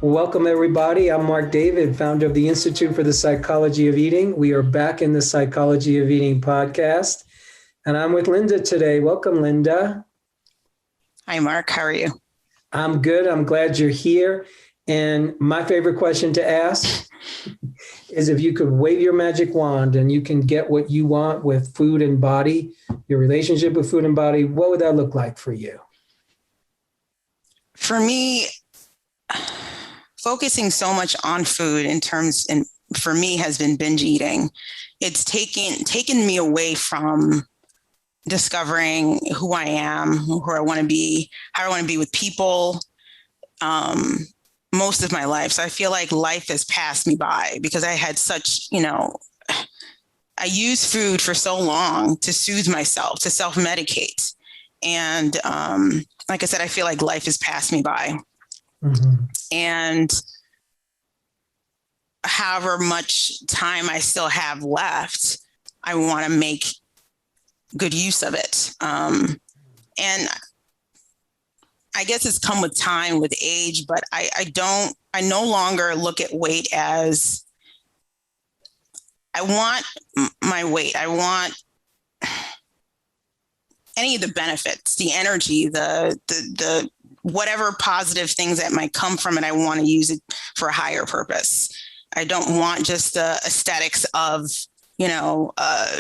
Welcome, everybody. I'm Marc David, founder of the Institute for the Psychology of Eating. We are back in the Psychology of Eating podcast, and I'm with Linda today. Welcome, Linda. Hi, Mark. How are you? I'm good. I'm glad you're here. And my favorite question to ask is if you could wave your magic wand and you can get what you want with food and body, your relationship with food and body, what would that look like for you? For me, focusing so much on food and for me has been binge eating. It's taken me away from discovering who I am, who I want to be, how I want to be with people, most of my life. So I feel like life has passed me by because I had such, I used food for so long to soothe myself, to self-medicate. And like I said, I feel like life has passed me by. Mm-hmm. And however much time I still have left, I want to make good use of it. And I guess it's come with time, with age, but I no longer look at weight as, I want my weight. I want any of the benefits, the energy, the whatever positive things that might come from it. I want to use it for a higher purpose. I don't want just the aesthetics of, the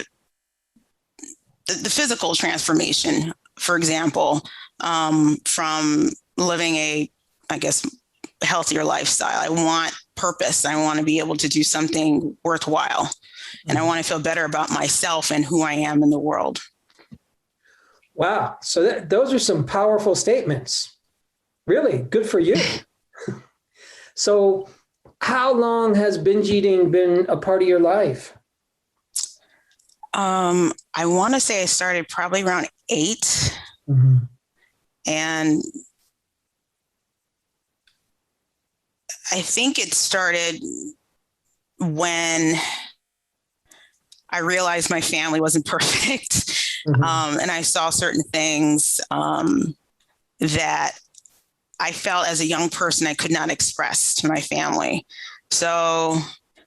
physical transformation, for example, from living a healthier lifestyle. I want purpose. I want to be able to do something worthwhile. And I want to feel better about myself and who I am in the world. Wow. So those are some powerful statements. Really good for you. So how long has binge eating been a part of your life? I want to say I started probably around 8. Mm-hmm. And I think it started when I realized my family wasn't perfect. Mm-hmm. And I saw certain things that I felt as a young person I could not express to my family. So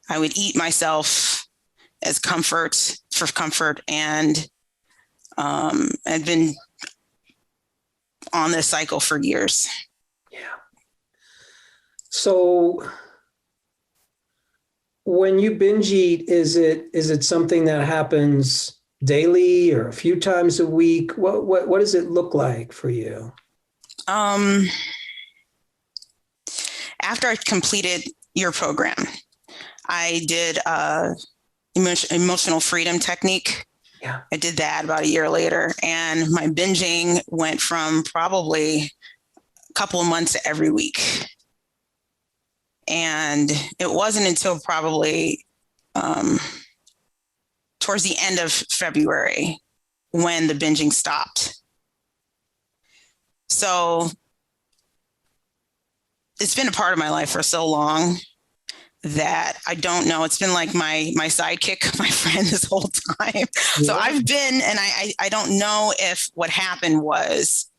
I would eat myself as comfort, and I've been on this cycle for years. Yeah. So when you binge eat, is it something that happens daily or a few times a week? What does it look like for you? After I completed your program, I did emotional freedom technique. Yeah. I did that about a year later, and my binging went from probably a couple of months to every week. And it wasn't until probably towards the end of February when the binging stopped. So it's been a part of my life for so long that I don't know. It's been like my sidekick, my friend this whole time. Yeah. So I've been, and I don't know if what happened was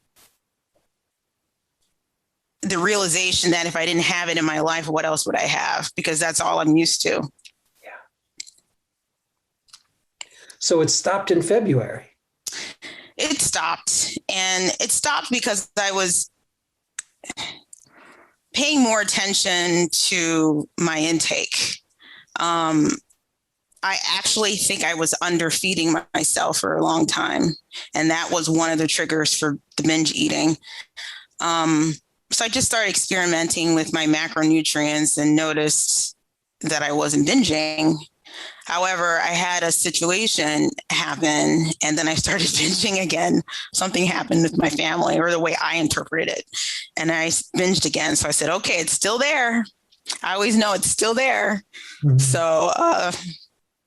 the realization that if I didn't have it in my life, what else would I have? Because that's all I'm used to. Yeah. So it stopped in February. It stopped, and it stopped because I was paying more attention to my intake. I actually think I was underfeeding myself for a long time. And that was one of the triggers for the binge eating. So I just started experimenting with my macronutrients and noticed that I wasn't binging. However, I had a situation happen, and then I started binging again. Something happened with my family, or the way I interpret it. And I binged again. So I said, okay, it's still there. I always know it's still there. Mm-hmm. So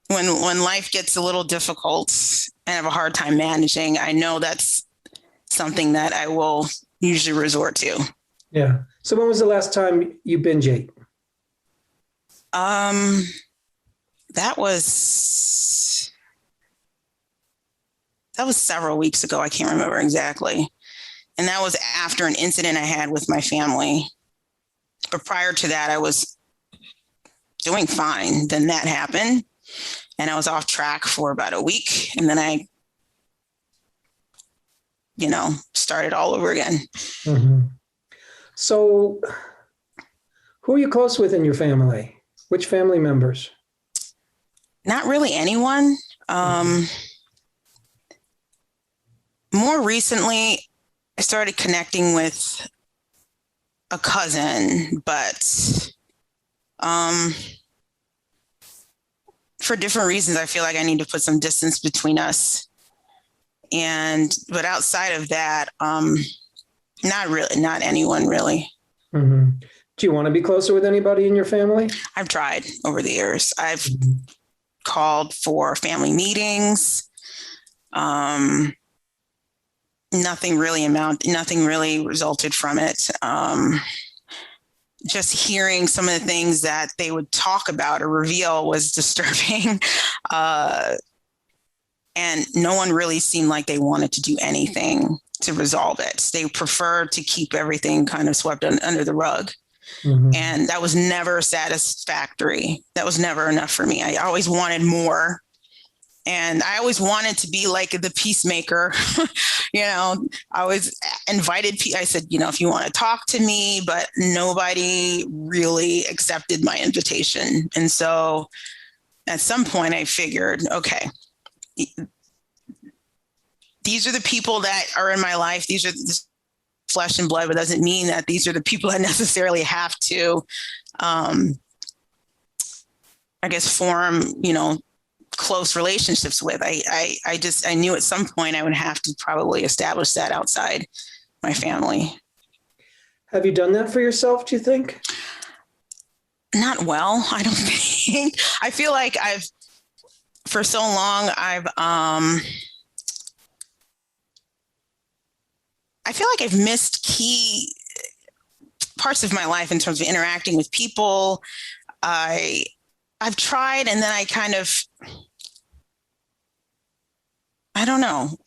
when life gets a little difficult and I have a hard time managing, I know that's something that I will usually resort to. Yeah. So when was the last time you binge ate? That was several weeks ago. I can't remember exactly. And that was after an incident I had with my family. But prior to that, I was doing fine. Then that happened and I was off track for about a week. And then I, started all over again. Mm-hmm. So who are you close with in your family? Which family members? Not really anyone. More recently, I started connecting with a cousin, but for different reasons, I feel like I need to put some distance between us. But outside of that, not anyone really. Mm-hmm. Do you want to be closer with anybody in your family? I've tried over the years. I've called for family meetings. Nothing really resulted from it. Just hearing some of the things that they would talk about or reveal was disturbing. And no one really seemed like they wanted to do anything to resolve it. They preferred to keep everything kind of swept under the rug. Mm-hmm. And that was never satisfactory. That was never enough for me. I always wanted more. And I always wanted to be like the peacemaker. I always invited people. I said, if you want to talk to me, but nobody really accepted my invitation. And so at some point I figured, okay, these are the people that are in my life. These are flesh and blood, but doesn't mean that these are the people that necessarily have to, form, close relationships with. I knew at some point I would have to probably establish that outside my family. Have you done that for yourself, do you think? Not well, I don't think. I feel like for so long, I feel like I've missed key parts of my life in terms of interacting with people. I've tried, and then I kind of, I don't know,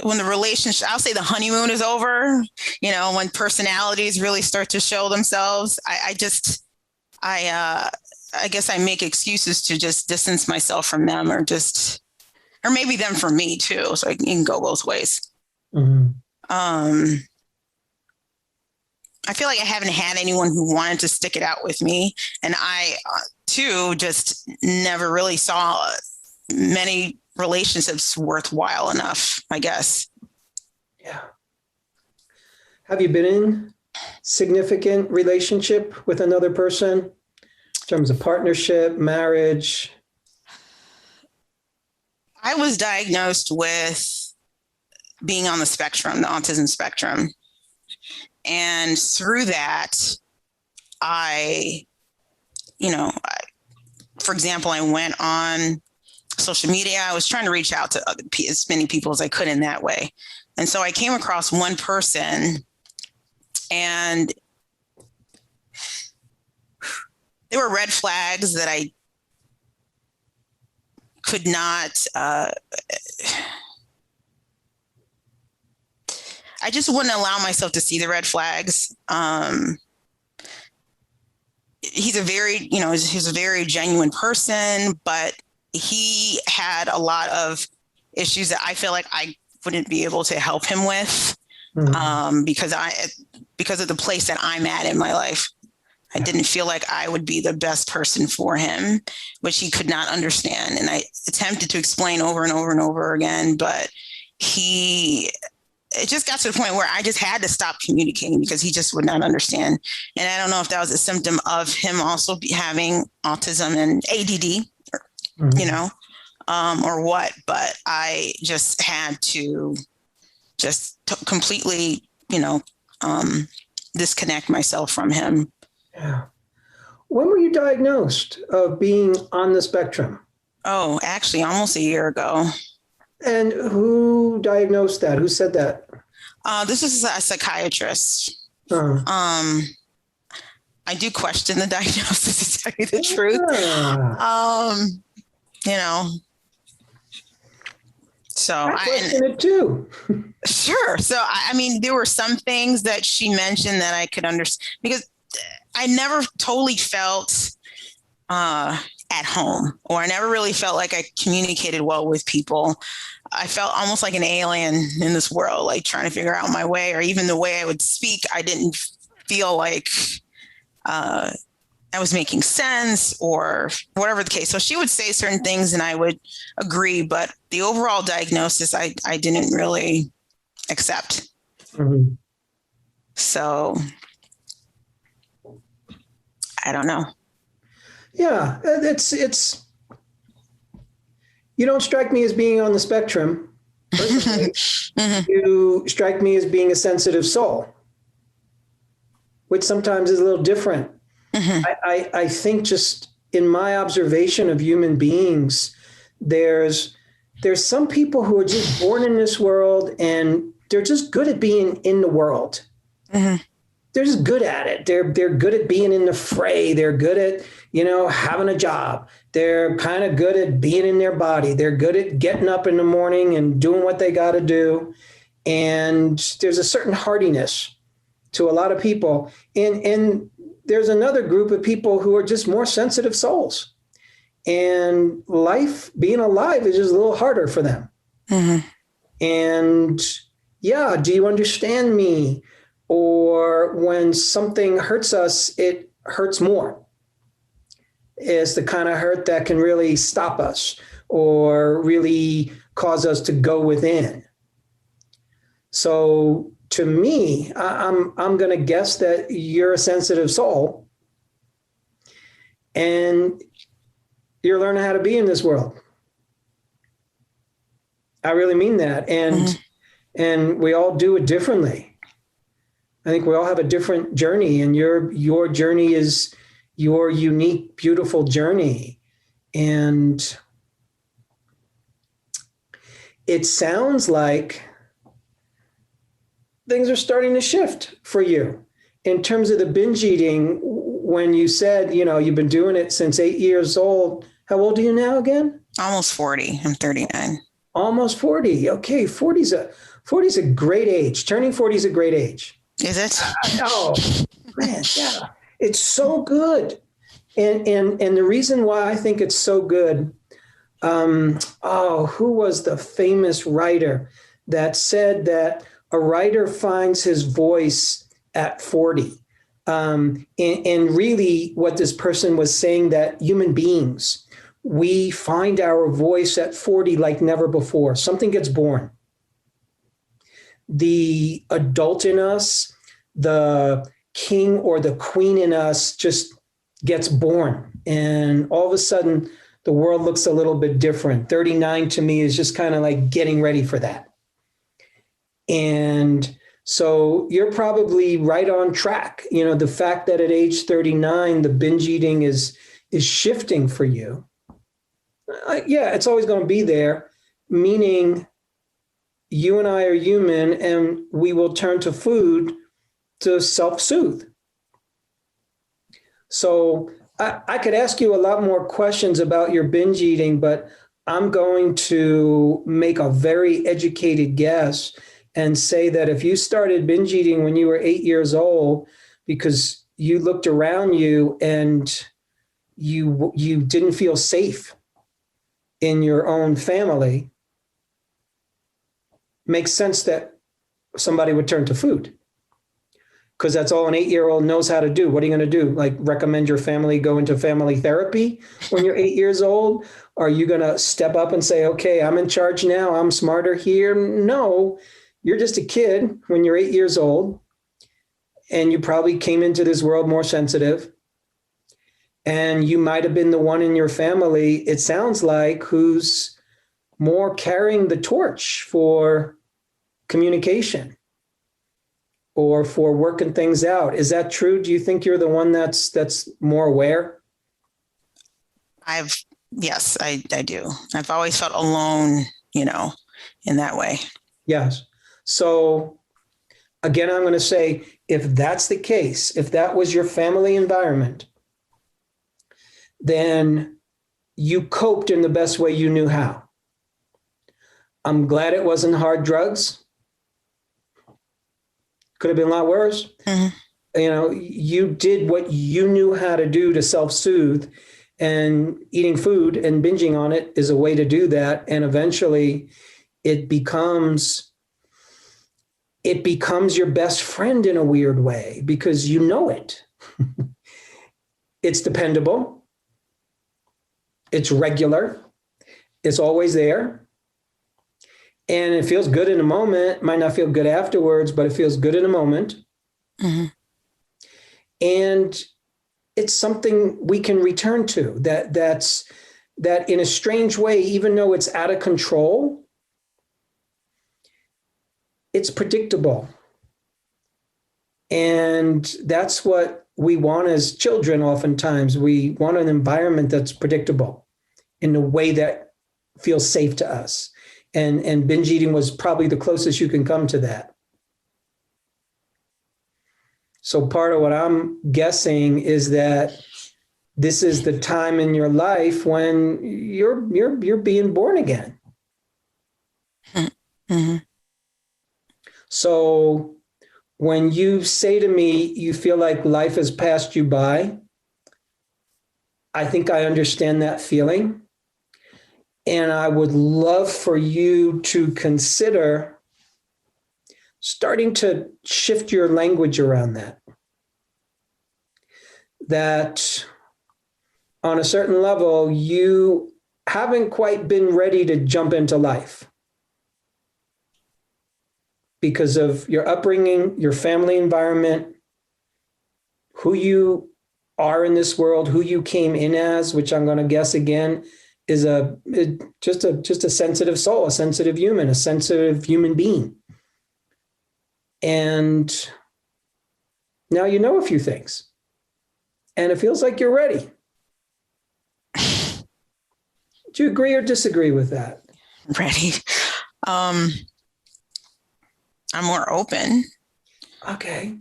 when the relationship, I'll say the honeymoon is over, when personalities really start to show themselves, I guess I make excuses to just distance myself from them or maybe them from me too. So it can go both ways. Mm-hmm. I feel like I haven't had anyone who wanted to stick it out with me. And I, too, just never really saw many relationships worthwhile enough, I guess. Yeah. Have you been in significant relationship with another person in terms of partnership, marriage? I was diagnosed with being on the spectrum, the autism spectrum. And through that, for example, I went on social media. I was trying to reach out to as many people as I could in that way. And so I came across one person, and there were red flags that I could not, I just wouldn't allow myself to see the red flags. He's a very genuine person, but he had a lot of issues that I feel like I wouldn't be able to help him with, because of the place that I'm at in my life. I didn't feel like I would be the best person for him, which he could not understand. And I attempted to explain over and over and over again, but it just got to the point where I just had to stop communicating because he just would not understand. And I don't know if that was a symptom of him also having autism and ADD, or what, but I just had to completely, disconnect myself from him. Yeah. When were you diagnosed of being on the spectrum? Oh, actually almost a year ago. And who diagnosed that? Who said that? This is a psychiatrist. I do question the diagnosis, to tell you the truth. So I question it too. Sure. So, there were some things that she mentioned that I could understand, because I never totally felt at home, or I never really felt like I communicated well with people. I felt almost like an alien in this world, like trying to figure out my way, or even the way I would speak. I didn't feel like I was making sense or whatever the case. So she would say certain things and I would agree, but the overall diagnosis, I didn't really accept. Mm-hmm. So I don't know. Yeah, it's you don't strike me as being on the spectrum. Mm-hmm. You strike me as being a sensitive soul, which sometimes is a little different. Mm-hmm. I think just in my observation of human beings, there's some people who are just born in this world and they're just good at being in the world. Mm-hmm. They're just good at it. They're good at being in the fray. They're good at, having a job. They're kind of good at being in their body. They're good at getting up in the morning and doing what they got to do. And there's a certain hardiness to a lot of people. And there's another group of people who are just more sensitive souls. And life, being alive, is just a little harder for them. Mm-hmm. And yeah, do you understand me? Or when something hurts us, it hurts more. It's the kind of hurt that can really stop us or really cause us to go within. So to me, I'm going to guess that you're a sensitive soul and you're learning how to be in this world. I really mean that. And we all do it differently. I think we all have a different journey, and your journey is your unique, beautiful journey. And it sounds like things are starting to shift for you in terms of the binge eating. When you said, you've been doing it since 8 years old. How old are you now again? Almost 40. I'm 39. Almost 40. Okay. 40's a great age. Turning 40 is a great age. Is it? Oh, man, yeah. It's so good. And the reason why I think it's so good, who was the famous writer that said that a writer finds his voice at 40? And really what this person was saying, that human beings, we find our voice at 40 like never before. Something gets born. The adult in us, the king or the queen in us just gets born. And all of a sudden, the world looks a little bit different. 39 to me is just kind of like getting ready for that. And so you're probably right on track. The fact that at age 39, the binge eating is shifting for you. Yeah, it's always going to be there, meaning you and I are human and we will turn to food to self-soothe. So I could ask you a lot more questions about your binge eating, but I'm going to make a very educated guess and say that if you started binge eating when you were 8 years old because you looked around you and you didn't feel safe in your own family, makes sense that somebody would turn to food, because that's all an 8-year-old knows how to do. What are you going to do? Like recommend your family go into family therapy when you're 8 years old? Are you going to step up and say, okay, I'm in charge now, I'm smarter here? No, you're just a kid when you're 8 years old, and you probably came into this world more sensitive. And you might have been the one in your family, it sounds like, who's more carrying the torch for communication or for working things out. Is that true? Do you think you're the one that's more aware? Yes, I do. I've always felt alone, in that way. Yes. So again, I'm going to say, if that's the case, if that was your family environment, then you coped in the best way you knew how. I'm glad it wasn't hard drugs. Could have been a lot worse. Mm-hmm. you did what you knew how to do to self-soothe, and eating food and binging on it is a way to do that. And eventually it becomes your best friend in a weird way, because you know it. It's dependable. It's regular. It's always there. And it feels good in a moment. Might not feel good afterwards, but it feels good in a moment. Mm-hmm. And it's something we can return to, that in a strange way, even though it's out of control, it's predictable. And that's what we want as children. Oftentimes we want an environment that's predictable in a way that feels safe to us. And binge eating was probably the closest you can come to that. So part of what I'm guessing is that this is the time in your life when you're being born again. Mm-hmm. So when you say to me, you feel like life has passed you by, I think I understand that feeling. And I would love for you to consider starting to shift your language around that. That on a certain level, you haven't quite been ready to jump into life because of your upbringing, your family environment, who you are in this world, who you came in as, which I'm going to guess again is just a sensitive soul, a sensitive human being. And now you know a few things, and it feels like you're ready. Do you agree or disagree with that? Ready. I'm more open. Okay.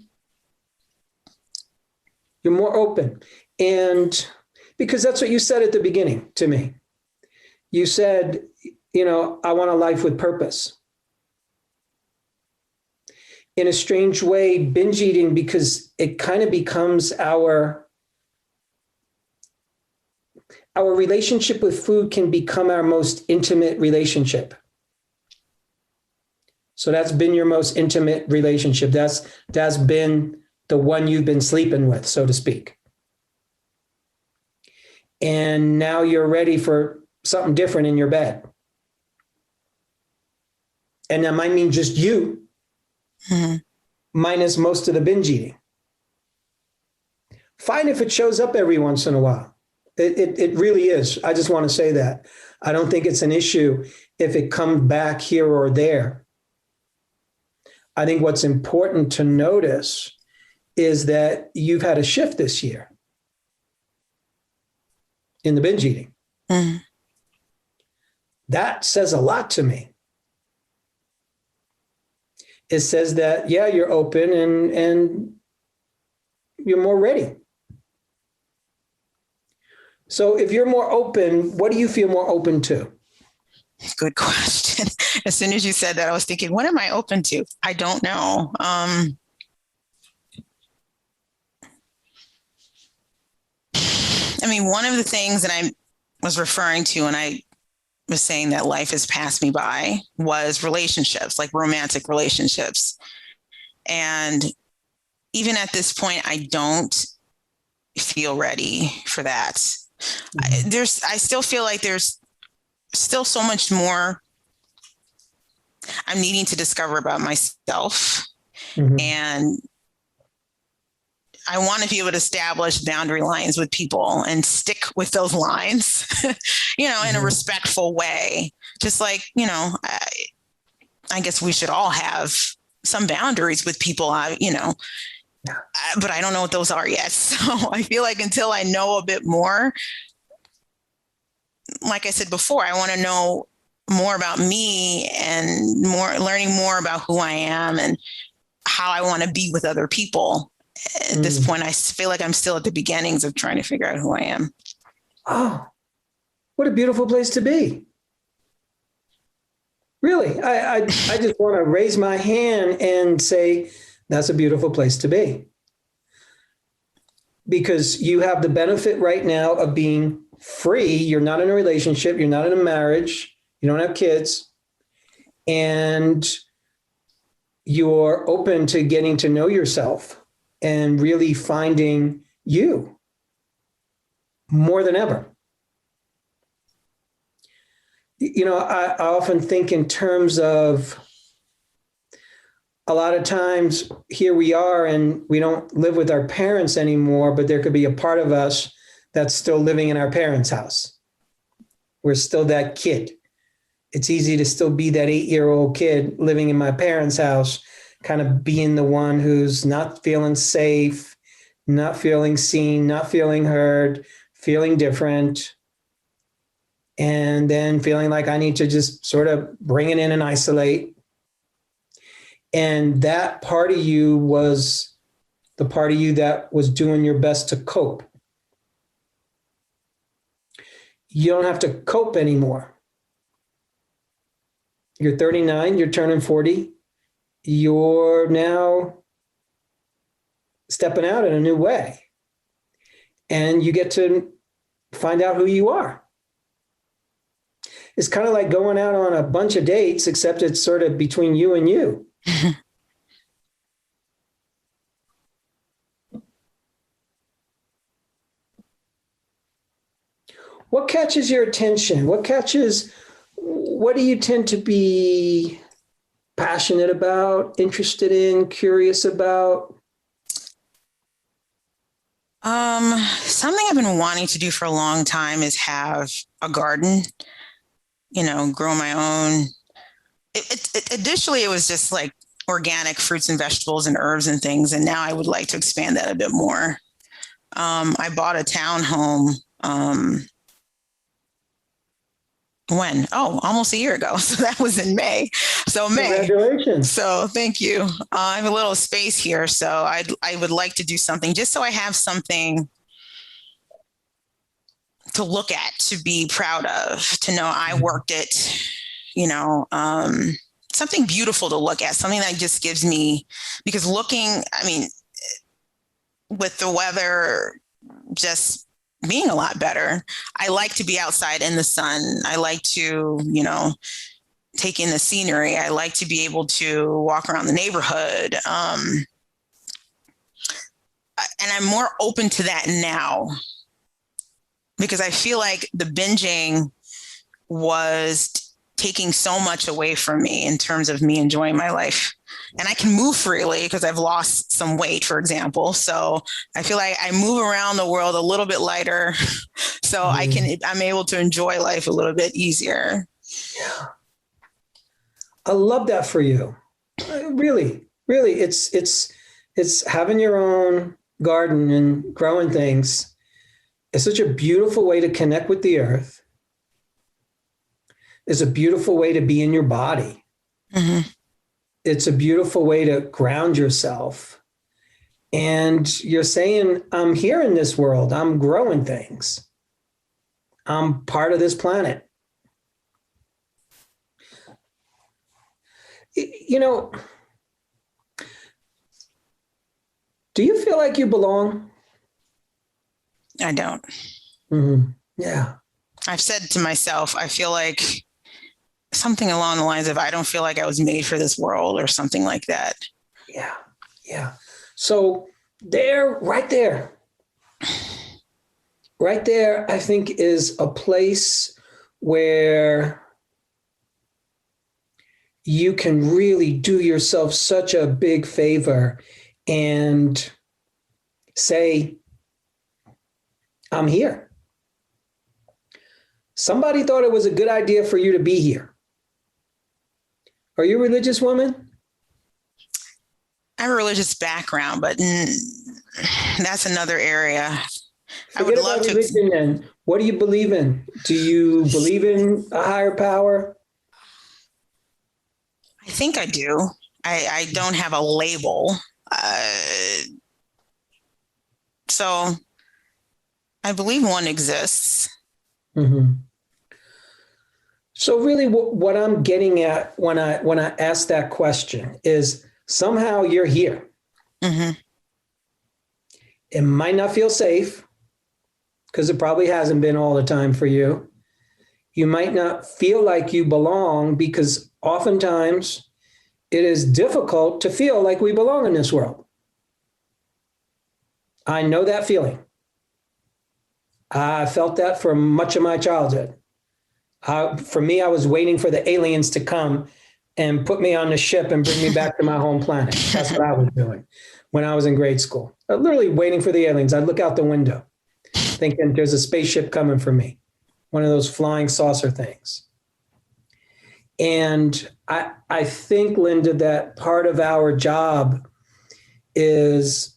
You're more open. And because that's what you said at the beginning to me. You said, I want a life with purpose. In a strange way, binge eating, because it kind of becomes our relationship with food, can become our most intimate relationship. So that's been your most intimate relationship. That's been the one you've been sleeping with, so to speak. And now you're ready for something different in your bed. And that might mean just you, Mm-hmm. minus most of the binge eating. Fine if it shows up every once in a while. It really is. I just want to say that. I don't think it's an issue if it comes back here or there. I think what's important to notice is that you've had a shift this year in the binge eating. Mm-hmm. That says a lot to me. It says that, yeah, you're open and you're more ready. So if you're more open, what do you feel more open to? Good question. As soon as you said that, I was thinking, what am I open to? I don't know. One of the things that I was referring to, and I was saying that life has passed me by, was relationships, like romantic relationships. And even at this point, I don't feel ready for that. Mm-hmm. I still feel like there's still so much more I'm needing to discover about myself. Mm-hmm. And I want to be able to establish boundary lines with people and stick with those lines, in a respectful way. Just like, I guess we should all have some boundaries with people, but I don't know what those are yet. So I feel like until I know a bit more, like I said before, I want to know more about me and learning more about who I am and how I want to be with other people. At this point, I feel like I'm still at the beginnings of trying to figure out who I am. Oh, what a beautiful place to be. Really, I just want to raise my hand and say, that's a beautiful place to be. because you have the benefit right now of being free. You're not in a relationship. You're not in a marriage. You don't have kids. And you're open to getting to know yourself and really finding you more than ever. I often think in terms of a lot of times here we are and we don't live with our parents anymore, but there could be a part of us that's still living in our parents' house. We're still that kid. It's easy to still be that 8-year-old kid living in my parents' house, kind of being the one who's not feeling safe, not feeling seen, not feeling heard, feeling different, and then feeling like I need to just sort of bring it in and isolate. And that part of you was the part of you that was doing your best to cope. You don't have to cope anymore. You're 39, you're turning 40. You're now stepping out in a new way. And you get to find out who you are. It's kind of like going out on a bunch of dates, except it's sort of between you and you. What catches your attention? What do you tend to be passionate about, interested in, curious about? Something I've been wanting to do for a long time is have a garden, grow my own. Initially, it was just like organic fruits and vegetables and herbs and things. And now I would like to expand that a bit more. I bought a townhome. When? Oh, almost a year ago. So that was in May. So May. Congratulations. So thank you. I have a little space here. So I would like to do something just so I have something to look at, to be proud of, to know I worked it, something beautiful to look at, something that just gives me, because with the weather just being a lot better, I like to be outside in the sun. I like to, take in the scenery. I like to be able to walk around the neighborhood. And I'm more open to that now because I feel like the binging was taking so much away from me in terms of me enjoying my life. And I can move freely because I've lost some weight, for example. So I feel like I move around the world a little bit lighter. So I'm able to enjoy life a little bit easier. Yeah. I love that for you. Really, really. It's having your own garden and growing things. It's such a beautiful way to connect with the earth. It's a beautiful way to be in your body. Mm-hmm. It's a beautiful way to ground yourself. And you're saying, I'm here in this world. I'm growing things. I'm part of this planet. Do you feel like you belong? I don't. Mm-hmm. Yeah. I've said to myself, I feel like something along the lines of, I don't feel like I was made for this world or something like that. Yeah. Yeah. So right there, I think is a place where you can really do yourself such a big favor and say, I'm here. Somebody thought it was a good idea for you to be here. Are you a religious woman? I have a religious background, but that's another area. I would love to. Religion, then. What do you believe in? Do you believe in a higher power? I think I do. I don't have a label. So I believe one exists. Mm-hmm. So really what I'm getting at when I ask that question is somehow you're here. Mm-hmm. It might not feel safe because it probably hasn't been all the time for you. You might not feel like you belong because oftentimes it is difficult to feel like we belong in this world. I know that feeling. I felt that for much of my childhood. For me, I was waiting for the aliens to come and put me on the ship and bring me back to my home planet. That's what I was doing when I was in grade school. Literally waiting for the aliens. I'd look out the window thinking there's a spaceship coming for me, one of those flying saucer things. And I think, Linda, that part of our job is,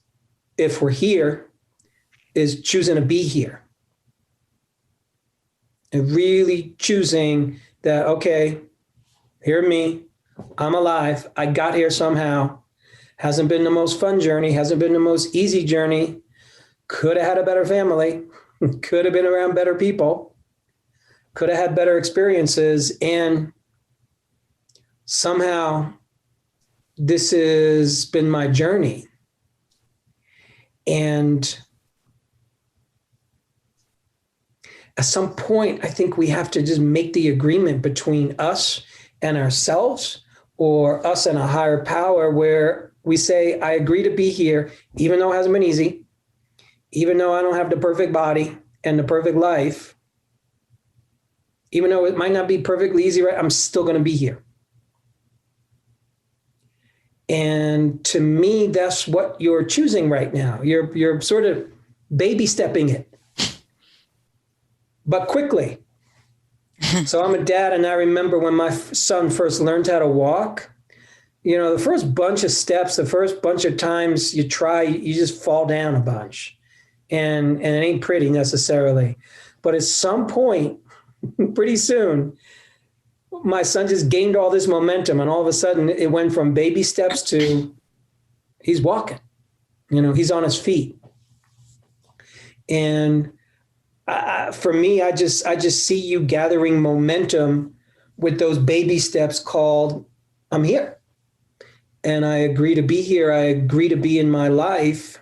if we're here, is choosing to be here. And really choosing that, okay, hear me, I'm alive, I got here somehow. Hasn't been the most fun journey, hasn't been the most easy journey. Could have had a better family, could have been around better people, could have had better experiences. And somehow this has been my journey. And at some point, I think we have to just make the agreement between us and ourselves, or us and a higher power, where we say, I agree to be here, even though it hasn't been easy, even though I don't have the perfect body and the perfect life, even though it might not be perfectly easy, right? I'm still going to be here. And to me, that's what you're choosing right now. You're sort of baby stepping it, but quickly. So I'm a dad, and I remember when my son first learned how to walk, the first bunch of steps, the first bunch of times you try, you just fall down a bunch, and it ain't pretty necessarily. But at some point, pretty soon, my son just gained all this momentum, and all of a sudden it went from baby steps to he's walking, he's on his feet. And for me, I just see you gathering momentum with those baby steps called, I'm here. And I agree to be here. I agree to be in my life.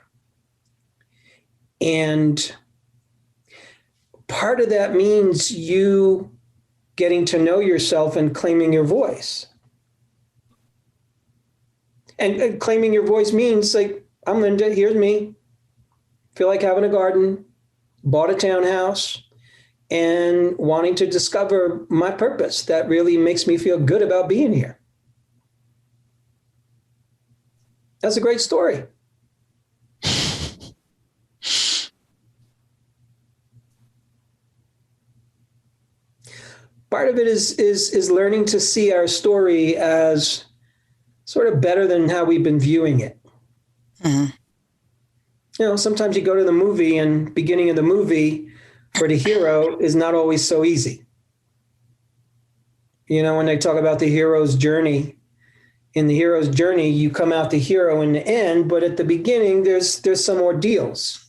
And part of that means you getting to know yourself and claiming your voice. And claiming your voice means, like, I'm Linda, here's me. Feel like having a garden, bought a townhouse, and wanting to discover my purpose that really makes me feel good about being here. That's a great story. Part of it is learning to see our story as sort of better than how we've been viewing it. Mm-hmm. Sometimes you go to the movie, and beginning of the movie for the hero is not always so easy. When they talk about the hero's journey, in the hero's journey, you come out the hero in the end, but at the beginning, there's some ordeals.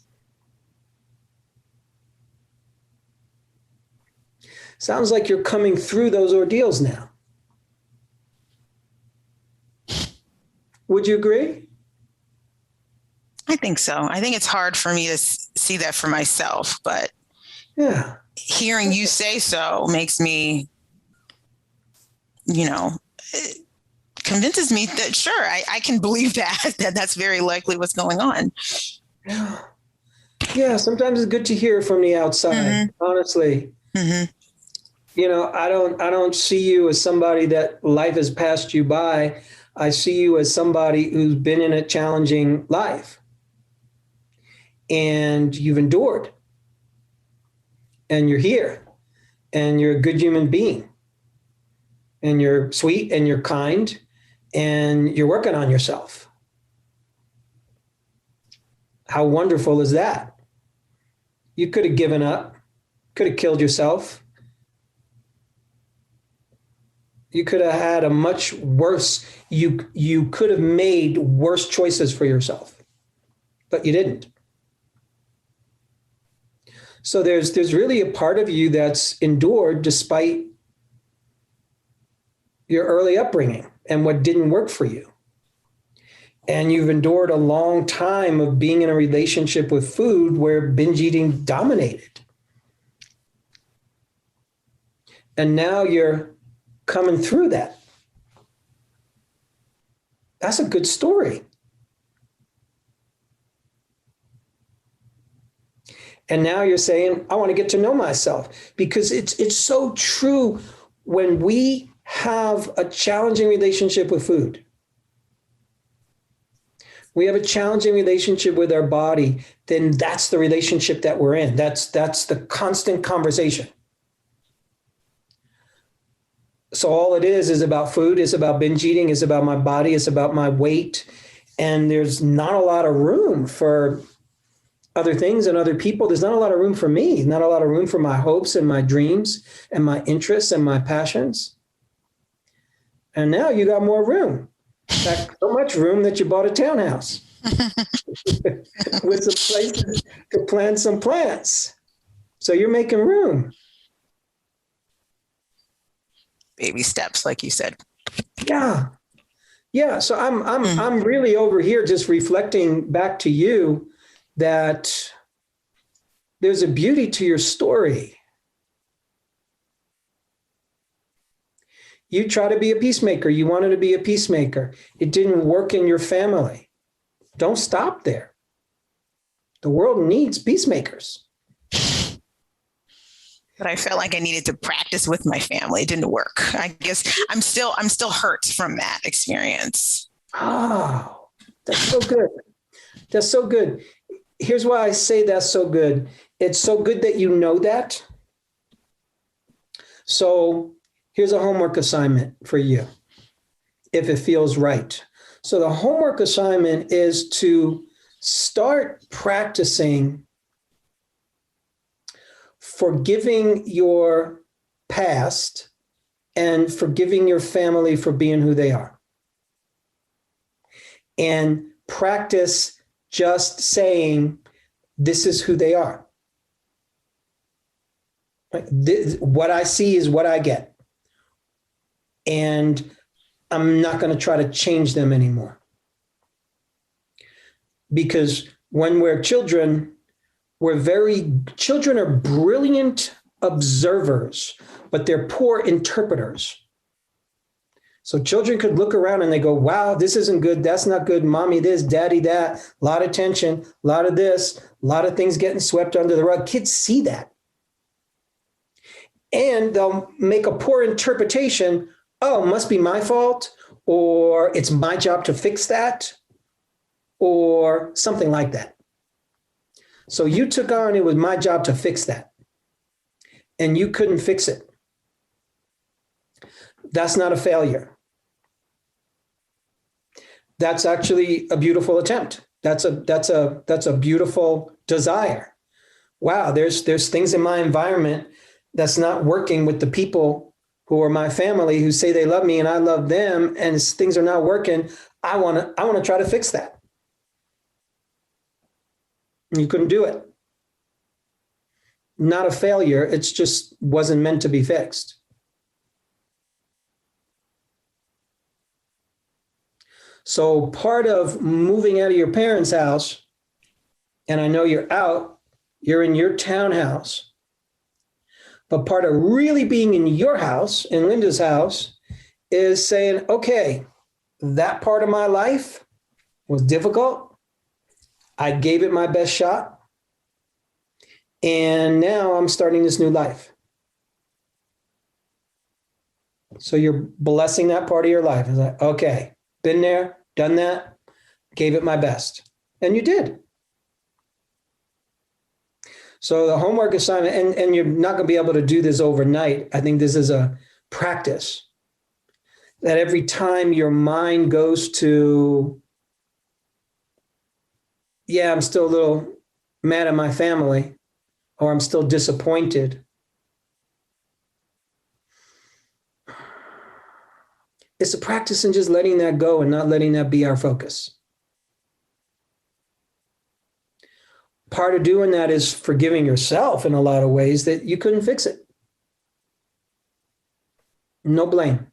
Sounds like you're coming through those ordeals now. Would you agree? I think so. I think it's hard for me to see that for myself, but yeah, hearing you say so makes me, it convinces me that, sure, I can believe that's very likely what's going on. Yeah, sometimes it's good to hear from the outside, honestly. Mm-hmm. I don't see you as somebody that life has passed you by. I see you as somebody who's been in a challenging life, and you've endured, and you're here, and you're a good human being, and you're sweet, and you're kind, and you're working on yourself. How wonderful is that? You could have given up, could have killed yourself. You could have had a much worse, you could have made worse choices for yourself, but you didn't. So there's really a part of you that's endured despite your early upbringing and what didn't work for you. And you've endured a long time of being in a relationship with food where binge eating dominated. And now you're coming through that. That's a good story. And now you're saying, I want to get to know myself, because it's so true. When we have a challenging relationship with food, we have a challenging relationship with our body, then that's the relationship that we're in. That's the constant conversation. So all it is about food, is about binge eating, is about my body, is about my weight. And there's not a lot of room for other things and other people. There's not a lot of room for me, not a lot of room for my hopes and my dreams and my interests and my passions. And now you got more room. In fact, so much room that you bought a townhouse with some places to plant some plants. So you're making room. Baby steps, like you said. Yeah. Yeah. So I'm really over here just reflecting back to you that there's a beauty to your story. You try to be a peacemaker. You wanted to be a peacemaker. It didn't work in your family. Don't stop there. The world needs peacemakers. But I felt like I needed to practice with my family. It didn't work. I guess I'm still hurt from that experience. Oh, that's so good. That's so good. Here's why I say that's so good. It's so good that you know that. So here's a homework assignment for you, if it feels right. So the homework assignment is to start practicing forgiving your past and forgiving your family for being who they are. And practice just saying, this is who they are. What I see is what I get. And I'm not going to try to change them anymore. Because when we're children, children are brilliant observers, but they're poor interpreters. So children could look around and they go, wow, this isn't good. That's not good. Mommy this, daddy that, a lot of tension, a lot of this, a lot of things getting swept under the rug. Kids see that. And they'll make a poor interpretation. Oh, it must be my fault, or it's my job to fix that, or something like that. So you took on, it was my job to fix that, and you couldn't fix it. That's not a failure. That's actually a beautiful attempt. That's a beautiful desire. Wow, there's things in my environment that's not working with the people who are my family, who say they love me and I love them, and things are not working. I want to try to fix that. And you couldn't do it. Not a failure. It's just wasn't meant to be fixed. So part of moving out of your parents' house, and I know you're out, you're in your townhouse, but part of really being in your house, in Linda's house, is saying, okay, that part of my life was difficult. I gave it my best shot. And now I'm starting this new life. So you're blessing that part of your life. It's like, okay, been there, done that, gave it my best. And you did. So the homework assignment, and you're not going to be able to do this overnight. I think this is a practice that every time your mind goes to, yeah, I'm still a little mad at my family, or I'm still disappointed. It's a practice in just letting that go and not letting that be our focus. Part of doing that is forgiving yourself in a lot of ways that you couldn't fix it. No blame.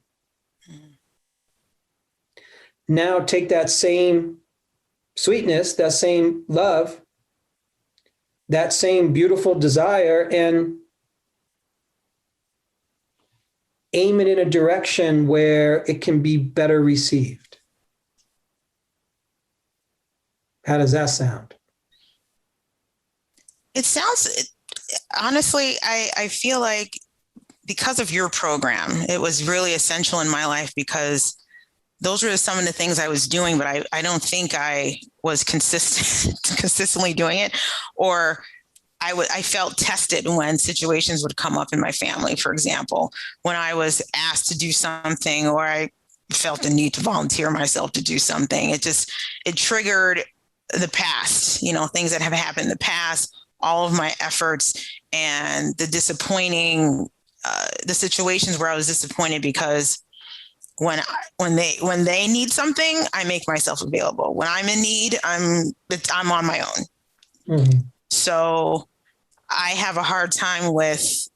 Now take that same sweetness, that same love, that same beautiful desire, and aim it in a direction where it can be better received. How does that sound? It sounds, honestly, I feel like because of your program, it was really essential in my life because those were some of the things I was doing, but I don't think I was consistently doing it, or I felt tested when situations would come up in my family. For example, when I was asked to do something, or I felt the need to volunteer myself to do something, it triggered the past, things that have happened in the past, all of my efforts, and the situations where I was disappointed because when they need something, I make myself available. When I'm in need, I'm on my own. Mm-hmm. So I have a hard time with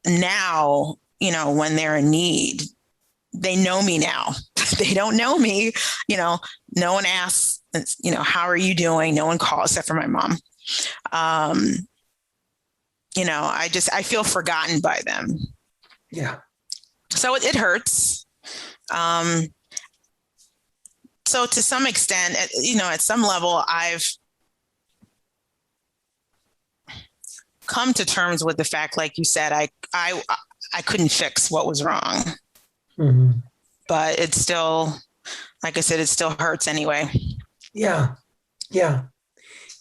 now, when they're in need. They know me now. They don't know me. No one asks, how are you doing? No one calls except for my mom. I feel forgotten by them. Yeah. So it hurts. So to some extent, at some level, I've come to terms with the fact, like you said, I couldn't fix what was wrong. Mm-hmm. But it's still, like I said, it still hurts anyway. Yeah. Yeah.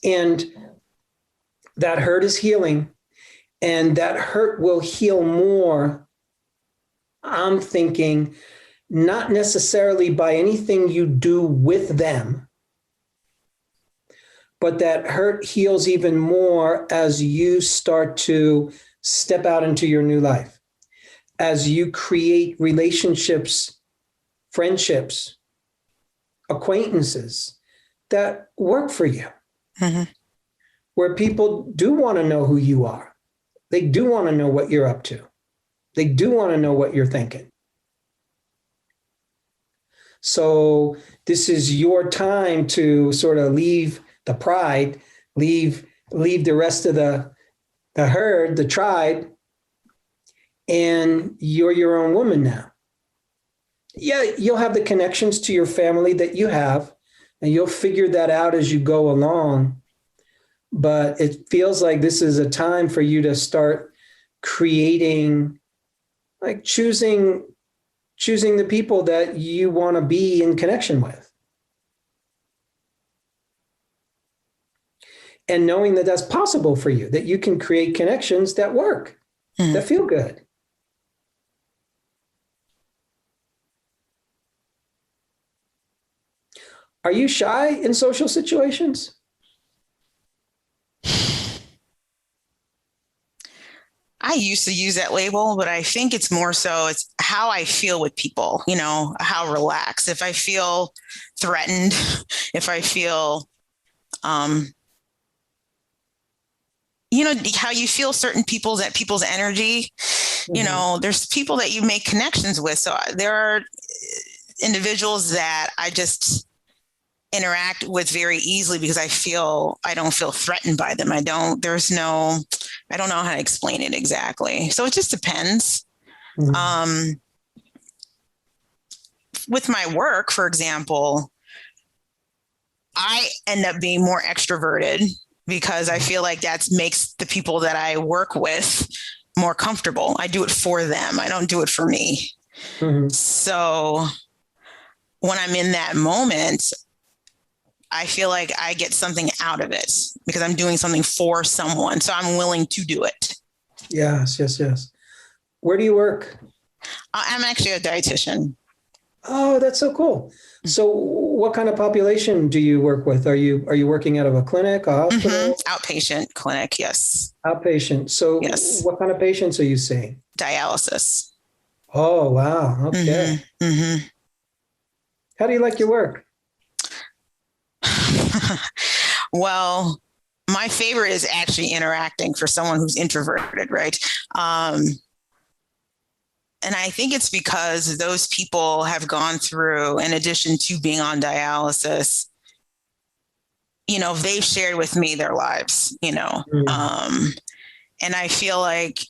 And that hurt is healing, and that hurt will heal more, I'm thinking, not necessarily by anything you do with them, but that hurt heals even more as you start to step out into your new life, as you create relationships, friendships, acquaintances that work for you, mm-hmm. where people do want to know who you are. They do want to know what you're up to. They do want to know what you're thinking. So this is your time to sort of leave the pride, leave the rest of the herd, the tribe, and you're your own woman now. Yeah, you'll have the connections to your family that you have, and you'll figure that out as you go along. But it feels like this is a time for you to start creating, like choosing the people that you want to be in connection with. And knowing that that's possible for you, that you can create connections that work, mm-hmm. that feel good. Are you shy in social situations? I used to use that label, but I think it's more so it's how I feel with people, how relaxed. If I feel threatened, if I feel, how you feel certain people's energy, mm-hmm. There's people that you make connections with. So there are individuals that I just interact with very easily because I don't feel threatened by them. I don't know how to explain it exactly. So it just depends. Mm-hmm. With my work, for example, I end up being more extroverted because I feel like that makes the people that I work with more comfortable. I do it for them. I don't do it for me. Mm-hmm. So when I'm in that moment, I feel like I get something out of it because I'm doing something for someone. So I'm willing to do it. Yes. Where do you work? I'm actually a dietitian. Oh, that's so cool. So what kind of population do you work with? Are you working out of a clinic, a hospital? Mm-hmm. Outpatient clinic, yes. Outpatient. So yes. What kind of patients are you seeing? Dialysis. Oh, wow. Okay. Mm-hmm. Mm-hmm. How do you like your work? Well, my favorite is actually interacting for someone who's introverted, right? And I think it's because those people have gone through, in addition to being on dialysis, they've shared with me their lives, and I feel like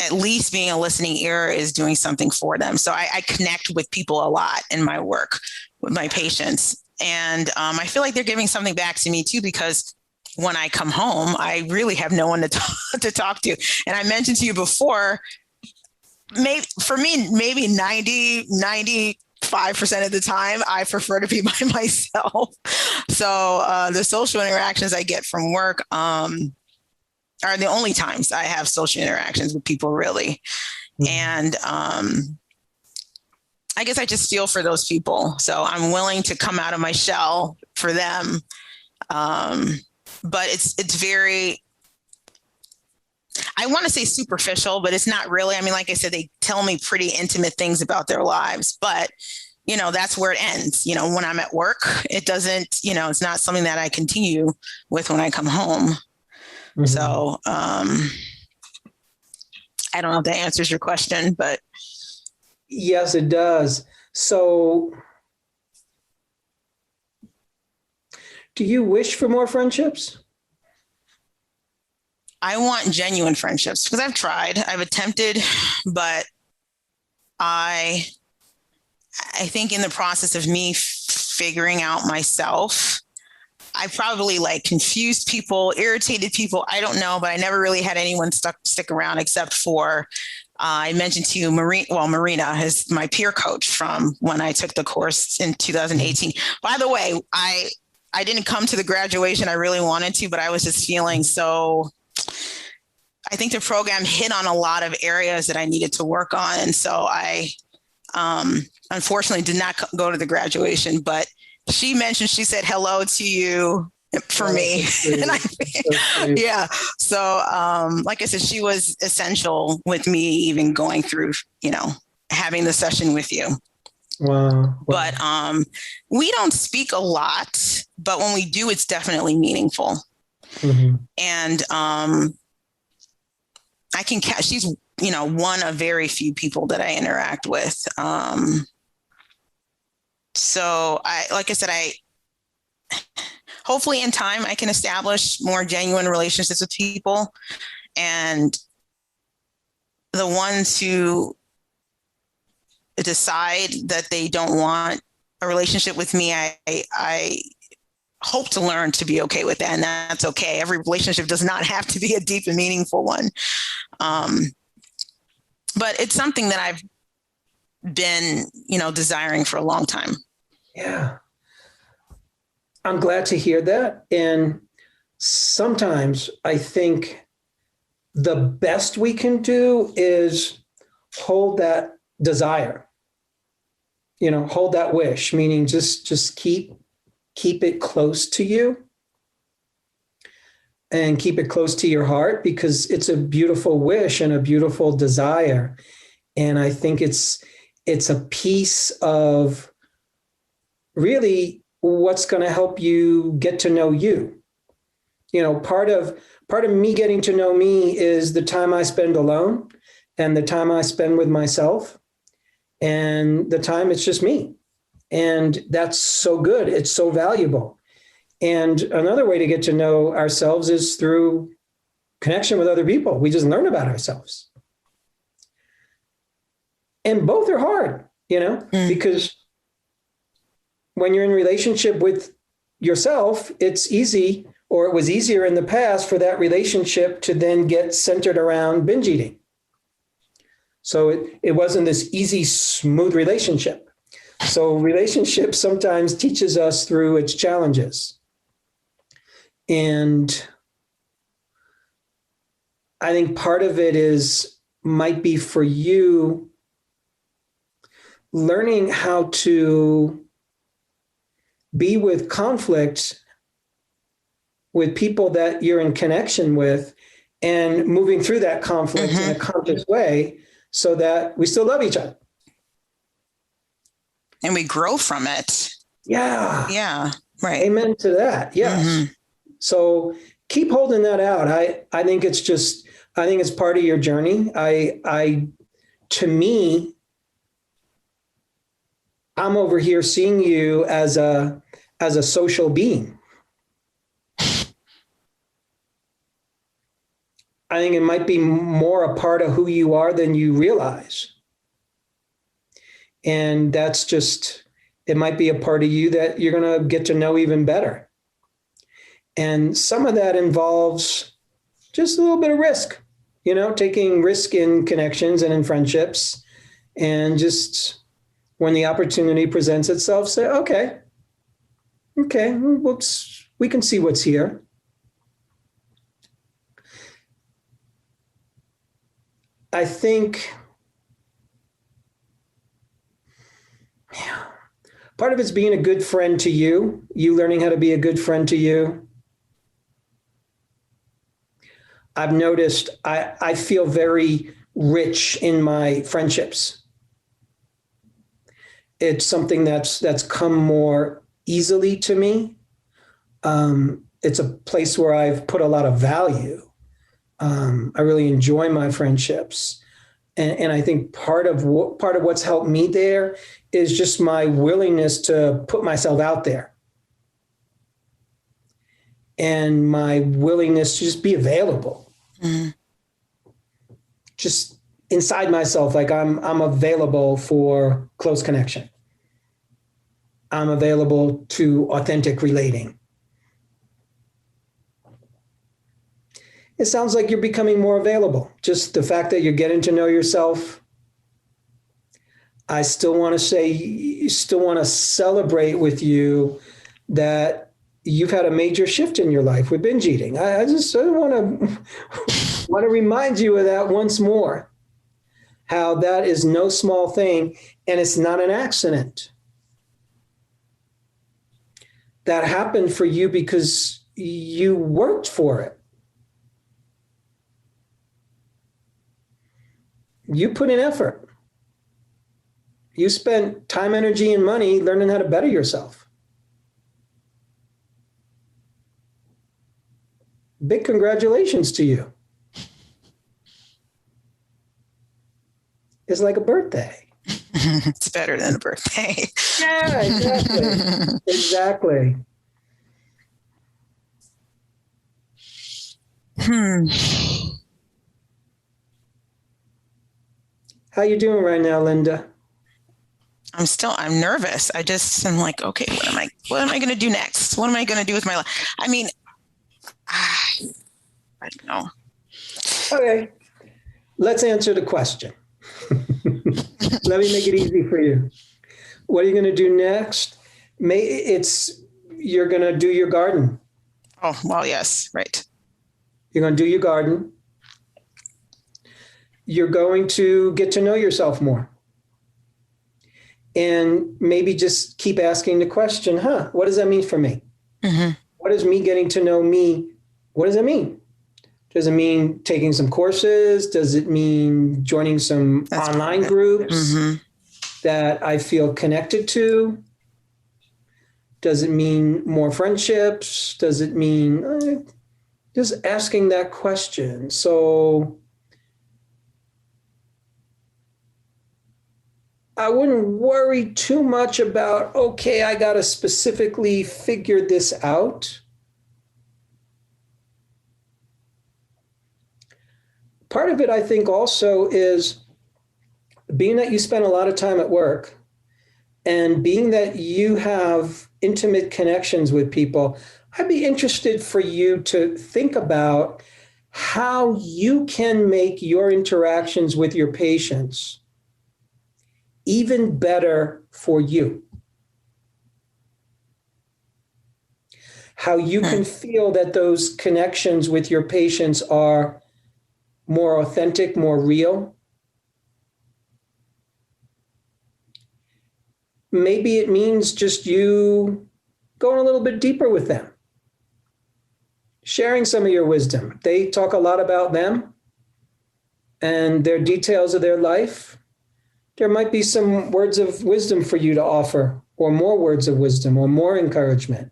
at least being a listening ear is doing something for them. So I connect with people a lot in my work with my patients. And I feel like they're giving something back to me too, because when I come home, I really have no one to talk to. And I mentioned to you before, maybe 95% of the time, I prefer to be by myself. So the social interactions I get from work are the only times I have social interactions with people, really. Mm-hmm. And I guess I just feel for those people. So I'm willing to come out of my shell for them. But it's very, I want to say superficial, but it's not really. I mean, like I said, they tell me pretty intimate things about their lives, but that's where it ends. When I'm at work, it doesn't, it's not something that I continue with when I come home. Mm-hmm. So I don't know if that answers your question, but. Yes, it does. So do you wish for more friendships? I want genuine friendships because I've tried, I've attempted, but I think in the process of me figuring out myself, I probably confused people, irritated people. I don't know, but I never really had anyone stick around except for, I mentioned to you, Marina is my peer coach from when I took the course in 2018. By the way, I didn't come to the graduation I really wanted to, but I was just feeling so, I think the program hit on a lot of areas that I needed to work on. And so I unfortunately did not go to the graduation, but she said hello to you for me. And yeah. So, like I said, she was essential with me even going through, having the session with you. Wow. But we don't speak a lot, but when we do, it's definitely meaningful. Mm-hmm. And she's, one of very few people that I interact with. So like I said, hopefully in time I can establish more genuine relationships with people, and the ones who decide that they don't want a relationship with me, I hope to learn to be okay with that. And that's okay. Every relationship does not have to be a deep and meaningful one. But it's something that I've been, desiring for a long time. Yeah. I'm glad to hear that. And sometimes I think the best we can do is hold that desire, hold that wish, meaning just keep it close to you and keep it close to your heart, because it's a beautiful wish and a beautiful desire. And I think it's a piece of really what's going to help you get to know you. Part of me getting to know me is the time I spend alone and the time I spend with myself and the time it's just me. And that's so good. It's so valuable. And another way to get to know ourselves is through connection with other people. We just learn about ourselves. And both are hard, because when you're in relationship with yourself, it's easy, or it was easier in the past for that relationship to then get centered around binge eating. So it wasn't this easy, smooth relationship. So relationship sometimes teaches us through its challenges. And I think part of it might be for you learning how to be with conflict with people that you're in connection with and moving through that conflict in a conscious way so that we still love each other. And we grow from it. Yeah. Yeah. Right. Amen to that. Yes. Mm-hmm. So keep holding that out. I think it's part of your journey. To me, I'm over here seeing you as a social being. I think it might be more a part of who you are than you realize. And that's just, it might be a part of you that you're going to get to know even better. And some of that involves just a little bit of risk, taking risk in connections and in friendships. And just when the opportunity presents itself, say, okay, we can see what's here. I think part of it's being a good friend to you learning how to be a good friend to you. I've noticed I feel very rich in my friendships. It's something that's come more easily to me. It's a place where I've put a lot of value. I really enjoy my friendships. And I think part of what's helped me there is just my willingness to put myself out there and my willingness to just be available. Mm-hmm. Just inside myself, like I'm available for close connection. I'm available to authentic relating. It sounds like you're becoming more available. Just the fact that you're getting to know yourself. I still want to celebrate with you that you've had a major shift in your life with binge eating. I want to remind you of that once more, how that is no small thing and it's not an accident. That happened for you because you worked for it. You put in effort. You spent time, energy, and money learning how to better yourself. Big congratulations to you. It's like a birthday. It's better than a birthday. Yeah, exactly. Exactly. How you doing right now, Linda? I'm nervous. I'm like, okay, what am I going to do next? What am I going to do with my life? I mean, I don't know. Okay, let's answer the question. Let me make it easy for you. What are you going to do next? You're going to do your garden. Oh, well, yes, right. You're going to do your garden. You're going to get to know yourself more. And maybe just keep asking the question, what does that mean for me? Mm-hmm. What does me getting to know me, what does it mean? Does it mean taking some courses? Does it mean joining some online groups that I feel connected to? Does it mean more friendships? Does it mean just asking that question? So I wouldn't worry too much about, okay, I got to specifically figure this out. Part of it, I think, also is being that you spend a lot of time at work and being that you have intimate connections with people, I'd be interested for you to think about how you can make your interactions with your patients even better for you. How you can feel that those connections with your patients are more authentic, more real. Maybe it means just you going a little bit deeper with them, sharing some of your wisdom. They talk a lot about them and their details of their life. There might be some words of wisdom for you to offer, or more words of wisdom, or more encouragement,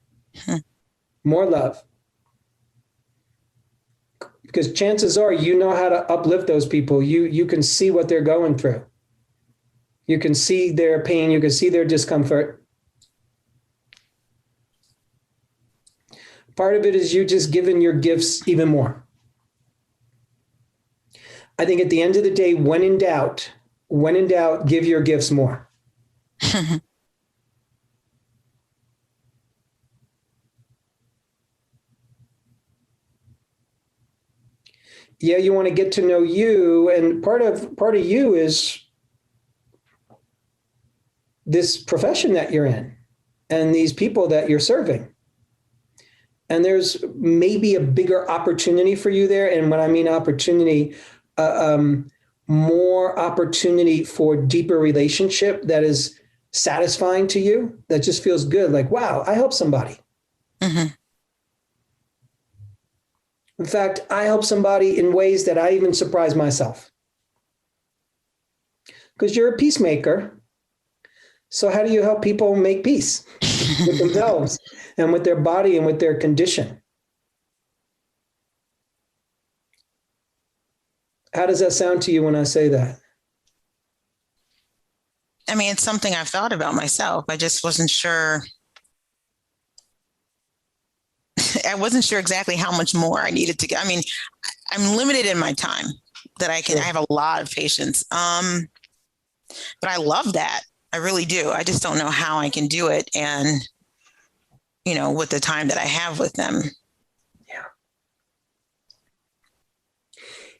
more love. Because chances are you know how to uplift those people. You can see what they're going through. You can see their pain. You can see their discomfort. Part of it is you just giving your gifts even more. I think at the end of the day, when in doubt, give your gifts more. Yeah, you want to get to know you, and part of you is this profession that you're in and these people that you're serving. And there's maybe a bigger opportunity for you there. And when I mean opportunity, more opportunity for deeper relationship that is satisfying to you, that just feels good. Like, wow, I helped somebody. Mm-hmm. In fact, I help somebody in ways that I even surprise myself. Because you're a peacemaker. So how do you help people make peace with themselves and with their body and with their condition? How does that sound to you when I say that? I mean, it's something I've thought about myself. I just wasn't sure. I wasn't sure exactly how much more I needed to get. I mean, I'm limited in my time that I can, I have a lot of patience. But I love that. I really do. I just don't know how I can do it. And, with the time that I have with them. Yeah.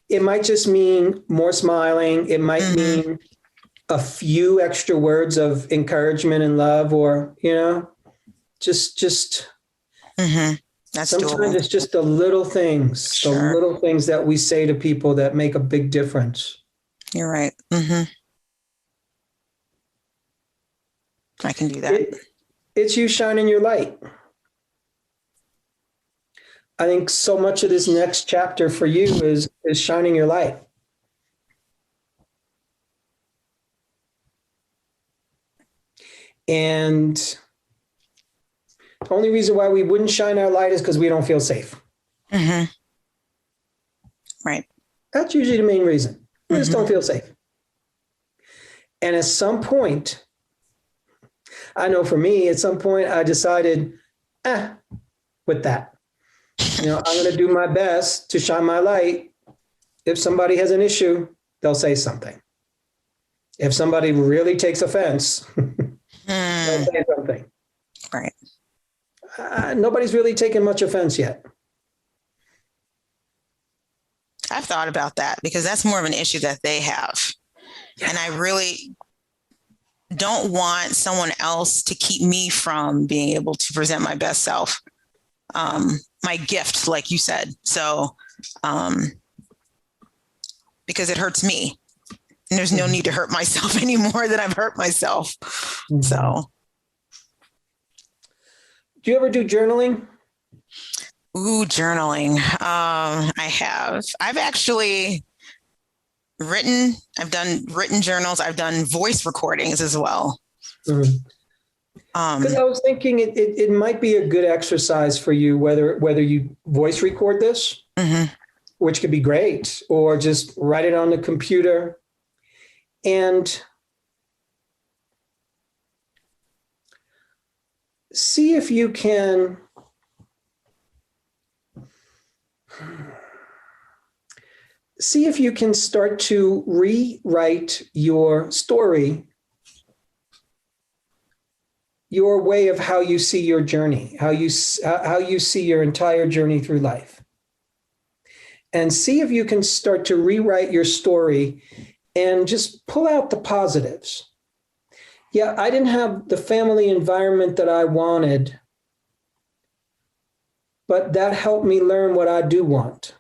It might just mean more smiling. It might mean a few extra words of encouragement and love, or, just That's sometimes doable. it's just the little things, Sure. the little things that we say to people that make a big difference. You're right. I can do that. It's you shining your light. I think so much of this next chapter for you is shining your light. And the only reason why we wouldn't shine our light is because we don't feel safe. Right. That's usually the main reason. We just don't feel safe. And at some point, I know for me, at some point I decided, with that. I'm going to do my best to shine my light. If somebody has an issue, they'll say something. If somebody really takes offense, they'll say something. Right. Nobody's really taken much offense yet. I've thought about that because that's more of an issue that they have. Yeah. And I really don't want someone else to keep me from being able to present my best self. My gift, like you said. So, because it hurts me and there's no need to hurt myself any more than I've hurt myself. So. Do you ever do journaling? Ooh, journaling. I have. I've actually I've done written journals. I've done voice recordings as well. Because I was thinking it might be a good exercise for you, whether you voice record this, which could be great, or just write it on the computer and see if you can start to rewrite your story, your way of how you see your journey, how you see your entire journey through life. And see if you can start to rewrite your story and just pull out the positives. Yeah, I didn't have the family environment that I wanted, but that helped me learn what I do want.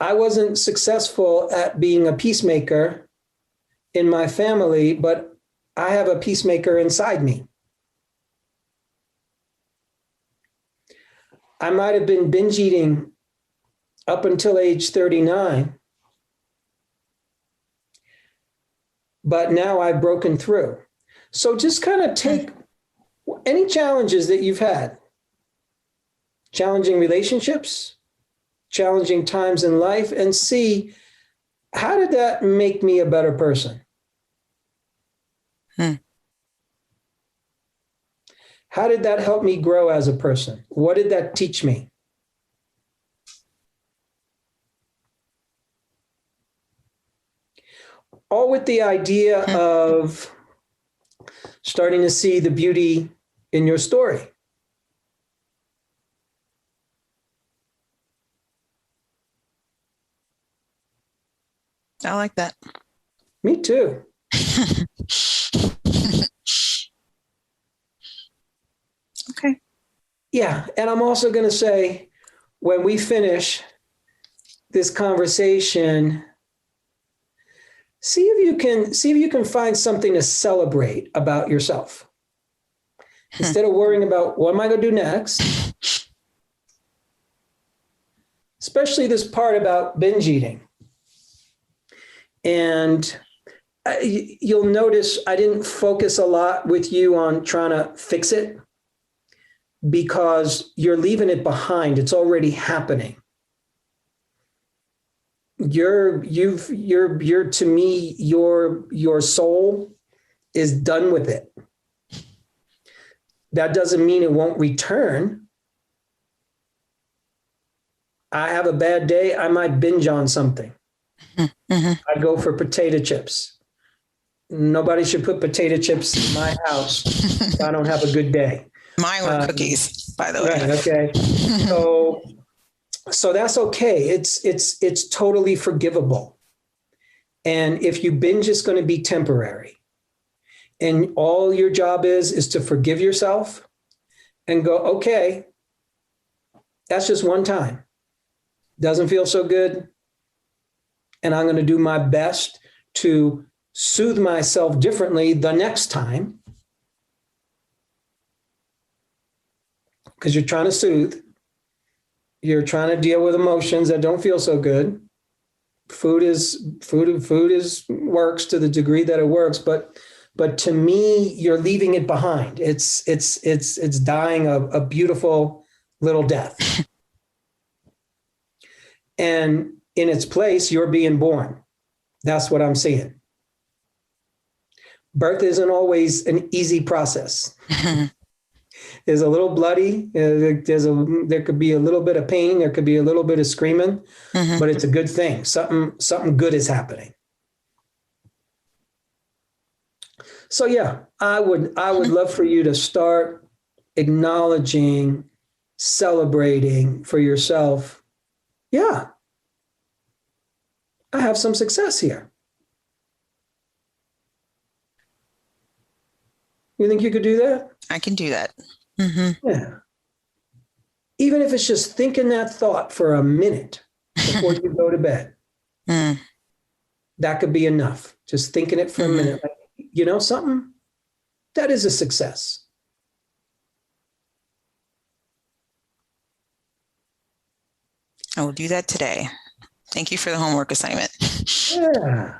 I wasn't successful at being a peacemaker in my family, but I have a peacemaker inside me. I might have been binge eating up until age 39, but now I've broken through. So just kind of take any challenges that you've had, challenging relationships, challenging times in life, and see, how did that make me a better person? How did that help me grow as a person? What did that teach me? all with the idea of starting to see the beauty in your story. I like that. Me too. Okay. Yeah. And I'm also going to say, when we finish this conversation, see if you can find something to celebrate about yourself. Instead of worrying about what am I going to do next, especially this part about binge eating. And you'll notice I didn't focus a lot with you on trying to fix it, because you're leaving it behind. It's already happening. You're to me, your soul is done with it. That doesn't mean it won't return. I have a bad day, I might binge on something. Mm-hmm. I go for potato chips. Nobody should put potato chips in my house if I don't have a good day. Mine were cookies, by the way. Right, okay. So that's okay. It's totally forgivable. And if you binge, it's going to be temporary. And all your job is to forgive yourself and go, okay, that's just one time. Doesn't feel so good. And I'm going to do my best to soothe myself differently the next time. Because you're trying to soothe. You're trying to deal with emotions that don't feel so good. Food works to the degree that it works, but to me, you're leaving it behind. It's dying a beautiful little death. And in its place, you're being born. That's what I'm seeing. Birth isn't always an easy process. There's a little bloody. There could be a little bit of pain. There could be a little bit of screaming, but it's a good thing. Something good is happening. So yeah, I would love for you to start acknowledging, celebrating for yourself. Yeah, I have some success here. You think you could do that? I can do that. Mm-hmm. Yeah. Even if it's just thinking that thought for a minute before you go to bed, that could be enough. Just thinking it for a minute. Like, you know something? That is a success. I will do that today. Thank you for the homework assignment. Yeah.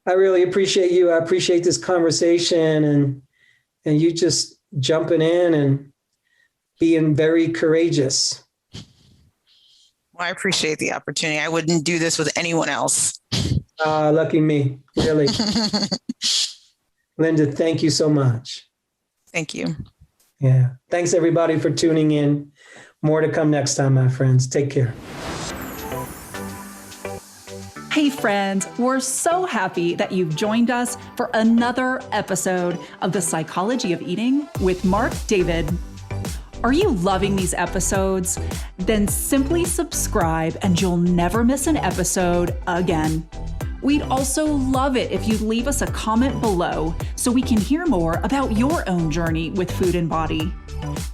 I really appreciate you. I appreciate this conversation and you just jumping in and being very courageous. Well, I appreciate the opportunity. I wouldn't do this with anyone else. Lucky me, really. Linda, thank you so much. Thank you. Yeah. Thanks everybody for tuning in. More to come next time, my friends. Take care. Hey friends, we're so happy that you've joined us for another episode of The Psychology of Eating with Marc David. Are you loving these episodes? Then simply subscribe and you'll never miss an episode again. We'd also love it if you'd leave us a comment below so we can hear more about your own journey with food and body.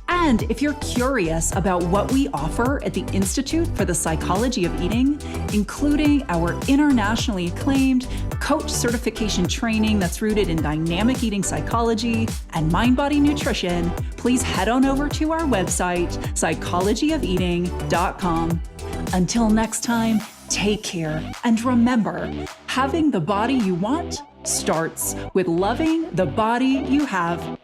And if you're curious about what we offer at the Institute for the Psychology of Eating, including our internationally acclaimed coach certification training that's rooted in dynamic eating psychology and mind-body nutrition, please head on over to our website, psychologyofeating.com. Until next time, take care. And remember, having the body you want starts with loving the body you have.